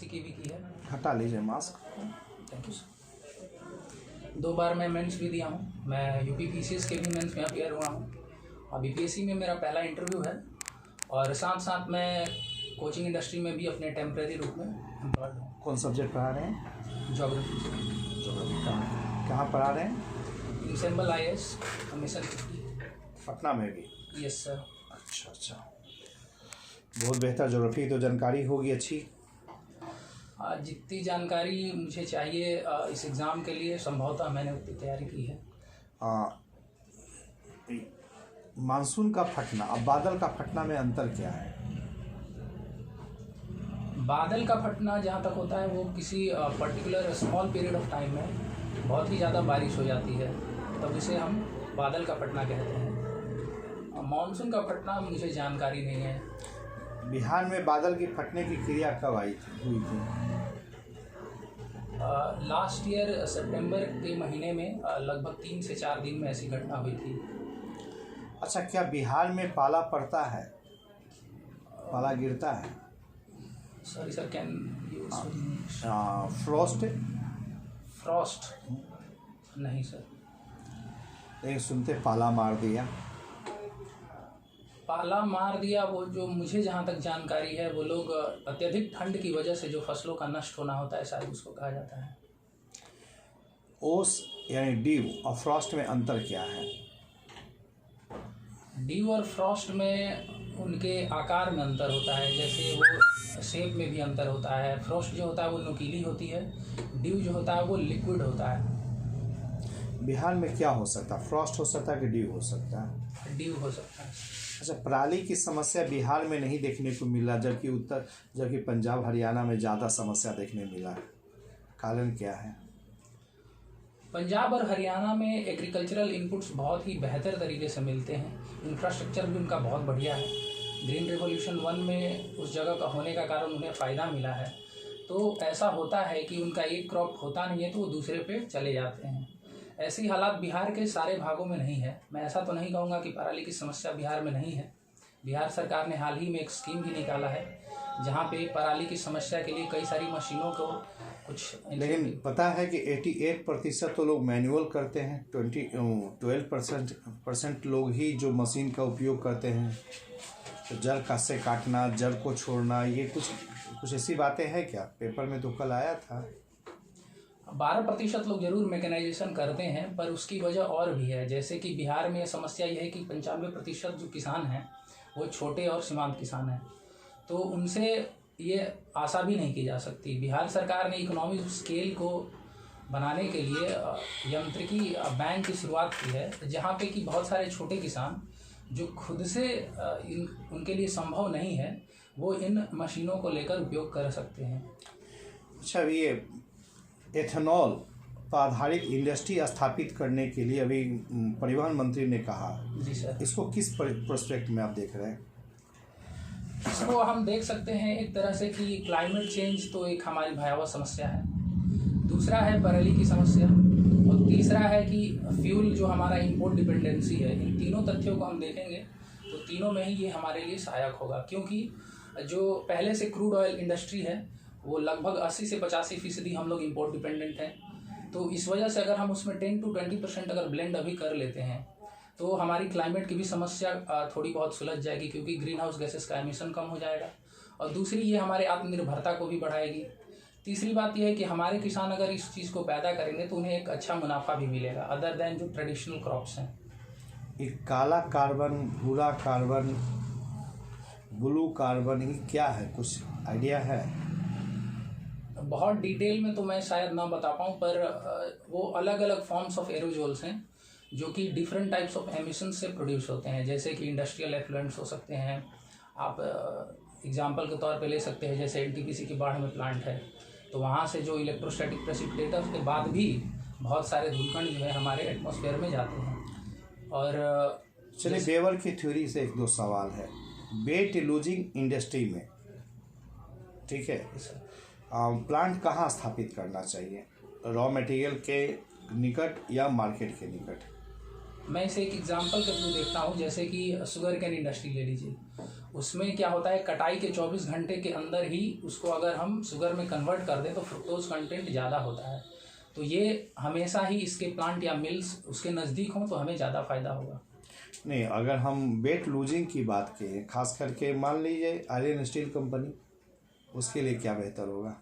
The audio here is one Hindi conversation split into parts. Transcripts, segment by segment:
यूपीएससी की भी की है। हटा लीजिए मास्क। Thank you sir. 2 बार मैं मेंस भी दिया हूँ। मैं यूपी पीसीएस के भी मेंस में अपियर हुआ हूँ। और बीपीएससी में मेरा पहला इंटरव्यू है। और साथ साथ मैं कोचिंग इंडस्ट्री में भी अपने टेम्प्रेरी रूप में एम्प्लॉयड हूँ। कौन सब्जेक्ट पढ़ा रहे हैं? ज्योग्राफी। ज्योग्राफी कहाँ पढ़ा रहे हैं? Ensemble IAS mission 50। पटना में भी? Yes sir. अच्छा, बहुत बेहतर। ज्योग्राफी तो जानकारी होगी अच्छी। जितनी जानकारी मुझे चाहिए इस एग्ज़ाम के लिए संभवतः मैंने उतनी तैयारी की है। मानसून का फटना और बादल का फटना में अंतर क्या है? बादल का फटना जहाँ तक होता है वो किसी particular small period of time में बहुत ही ज़्यादा बारिश हो जाती है, तब इसे हम बादल का फटना कहते हैं। मानसून का फटना मुझे जानकारी नहीं है। बिहार में बादल की फटने की क्रिया कब हुई थी? लास्ट ईयर सितंबर के महीने में लगभग 3 से 4 दिन में ऐसी घटना हुई थी। अच्छा, क्या बिहार में पाला पड़ता है, पाला गिरता है? Sorry sir, can you Frost? Frost नहीं सर। लेकिन सुनते पाला मार दिया। पाला मार दिया, वो जो मुझे जहाँ तक जानकारी है वो लोग अत्यधिक ठंड की वजह से जो फसलों का नष्ट होना होता है शायद उसको कहा जाता है। ओस यानी ड्यू और फ्रॉस्ट में अंतर क्या है? ड्यू और फ्रॉस्ट में उनके आकार में अंतर होता है, जैसे वो शेप में भी अंतर होता है। फ्रॉस्ट जो होता है वो नुकीली होती है, ड्यू जो होता है वो लिक्विड होता है। बिहार में क्या हो सकता है? फ्रॉस्ट हो सकता है कि ड्यू हो सकता है? ड्यू हो सकता है। अच्छा, पराली की समस्या बिहार में नहीं देखने को मिला, जबकि पंजाब हरियाणा में ज़्यादा समस्या देखने मिला है। कारण क्या है? पंजाब और हरियाणा में एग्रीकल्चरल इनपुट्स बहुत ही बेहतर तरीके से मिलते हैं। इंफ्रास्ट्रक्चर भी उनका बहुत बढ़िया है। ग्रीन रेवोल्यूशन 1 में उस जगह का होने का कारण उन्हें फ़ायदा मिला है। तो ऐसा होता है कि उनका एक क्रॉप होता नहीं है तो वो दूसरे पे चले जाते हैं। ऐसी हालात बिहार के सारे भागों में नहीं है। मैं ऐसा तो नहीं कहूँगा कि पराली की समस्या बिहार में नहीं है। बिहार सरकार ने हाल ही में एक स्कीम भी निकाला है जहाँ पे पराली की समस्या के लिए कई सारी मशीनों को कुछ, लेकिन पता है कि 88% तो लोग मैनुअल करते हैं, 12% लोग ही जो मशीन का उपयोग करते हैं। तो जड़ से काटना, जड़ को छोड़ना, ये कुछ ऐसी बातें हैं क्या? पेपर में तो कल आया था। 12% लोग जरूर मैकेनाइजेशन करते हैं, पर उसकी वजह और भी है। जैसे कि बिहार में समस्या यह है कि 95% जो किसान हैं वो छोटे और सीमांत किसान हैं, तो उनसे ये आशा भी नहीं की जा सकती। बिहार सरकार ने इकोनॉमिक स्केल को बनाने के लिए यांत्रिकी बैंक की शुरुआत की है, जहाँ पे कि बहुत सारे छोटे किसान जो खुद से उनके लिए संभव नहीं है वो इन मशीनों को लेकर उपयोग कर सकते हैं। अच्छा, ये एथेनॉल पर आधारित इंडस्ट्री स्थापित करने के लिए अभी परिवहन मंत्री ने कहा। जी सर। इसको किस प्रोस्पेक्ट में आप देख रहे हैं? इसको हम देख सकते हैं एक तरह से कि क्लाइमेट चेंज तो एक हमारी भयावह समस्या है, दूसरा है पराली की समस्या, और तीसरा है कि फ्यूल जो हमारा इंपोर्ट डिपेंडेंसी है। इन तीनों तथ्यों को हम देखेंगे तो तीनों में ही ये हमारे लिए सहायक होगा, क्योंकि जो पहले से क्रूड ऑयल इंडस्ट्री है वो लगभग 80 से 85% हम लोग इंपोर्ट डिपेंडेंट हैं। तो इस वजह से अगर हम उसमें 10 to 20% अगर ब्लेंड अभी कर लेते हैं तो हमारी क्लाइमेट की भी समस्या थोड़ी बहुत सुलझ जाएगी, क्योंकि ग्रीन हाउस गैसेस का एमिशन कम हो जाएगा। और दूसरी ये हमारे आत्मनिर्भरता को भी बढ़ाएगी। तीसरी बात यह है कि हमारे किसान अगर इस चीज़ को पैदा करेंगे तो उन्हें एक अच्छा मुनाफा भी मिलेगा, अदर देन जो ट्रेडिशनल क्रॉप्स हैं। एक काला कार्बन, भूरा कार्बन, ब्लू कार्बन, ये क्या है? कुछ आइडिया है? बहुत डिटेल में तो मैं शायद ना बता पाऊँ, पर वो अलग अलग फॉर्म्स ऑफ एरोजोल्स हैं जो कि डिफरेंट टाइप्स ऑफ एमिशन से प्रोड्यूस होते हैं। जैसे कि इंडस्ट्रियल एफ्लुएंट्स हो सकते हैं, आप एग्जांपल के तौर पे ले सकते हैं, जैसे एनटीपीसी की बाढ़ में प्लांट है तो वहाँ से जो इलेक्ट्रोस्टैटिक प्रेसिपिटेटर्स के बाद भी बहुत सारे धूलकण जो है हमारे एटमॉस्फेयर में जाते हैं। और चलिए, वेबर की थ्योरी से 1-2 सवाल है। वेट लूजिंग इंडस्ट्री में, ठीक है, प्लांट कहाँ स्थापित करना चाहिए? रॉ मटेरियल के निकट या मार्केट के निकट? मैं इसे एक एग्जांपल के थ्रू देखता हूँ, जैसे कि शुगर कैन इंडस्ट्री ले लीजिए। उसमें क्या होता है, कटाई के 24 घंटे के अंदर ही उसको अगर हम शुगर में कन्वर्ट कर दें तो फ्रुक्टोज कंटेंट ज़्यादा होता है। तो ये हमेशा ही इसके प्लांट या मिल्स उसके नज़दीक हों तो हमें ज़्यादा फायदा होगा। नहीं, अगर हम वेट लूजिंग की बात करें, खास करके मान लीजिए आयरन स्टील कंपनी, उसके लिए क्या बेहतर होगा?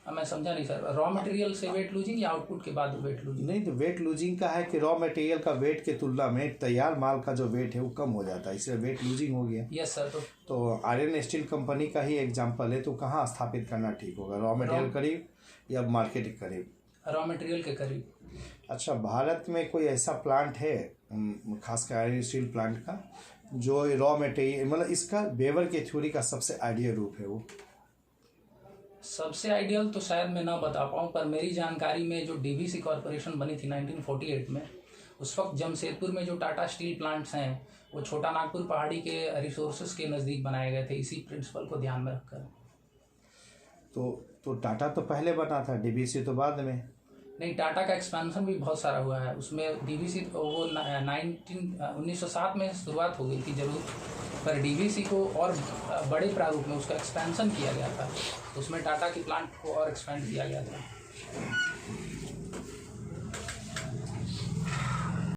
मैं समझा नहीं सर, रॉ मटेरियल से वेट लूजिंग या आउटपुट के बाद वेट लूजिंग? नहीं, तो वेट लूजिंग का है कि रॉ मटेरियल का वेट के तुलना में तैयार माल का जो वेट है वो कम हो जाता है, इसलिए वेट लूजिंग हो गया। Yes sir. तो आयरन स्टील कंपनी का ही एग्जांपल है, तो कहाँ स्थापित करना ठीक होगा, रॉ मटेरियल करीब या मार्केट के करीब? रॉ मटेरियल के करीब। अच्छा, भारत में कोई ऐसा प्लांट है खासकर आयरन स्टील प्लांट का जो रॉ मटेरियल, मतलब इसका वेबर के थ्योरी का सबसे आइडियल रूप है? वो सबसे आइडियल तो शायद मैं ना बता पाऊँ, पर मेरी जानकारी में जो डीवीसी कॉरपोरेशन बनी थी 1948 में, उस वक्त जमशेदपुर में जो टाटा स्टील प्लांट्स हैं वो छोटा नागपुर पहाड़ी के रिसोर्सेज के नज़दीक बनाए गए थे, इसी प्रिंसिपल को ध्यान में रखकर। तो टाटा तो पहले बना था, डीवीसी तो बाद में। नहीं, टाटा का एक्सपेंशन भी बहुत सारा हुआ है, उसमें डीवीसी वो 1907 में शुरुआत हो गई थी जरूर, पर डीवीसी को और बड़े प्रारूप में उसका एक्सपेंशन किया गया था, उसमें टाटा की प्लांट को और एक्सपेंड किया गया था।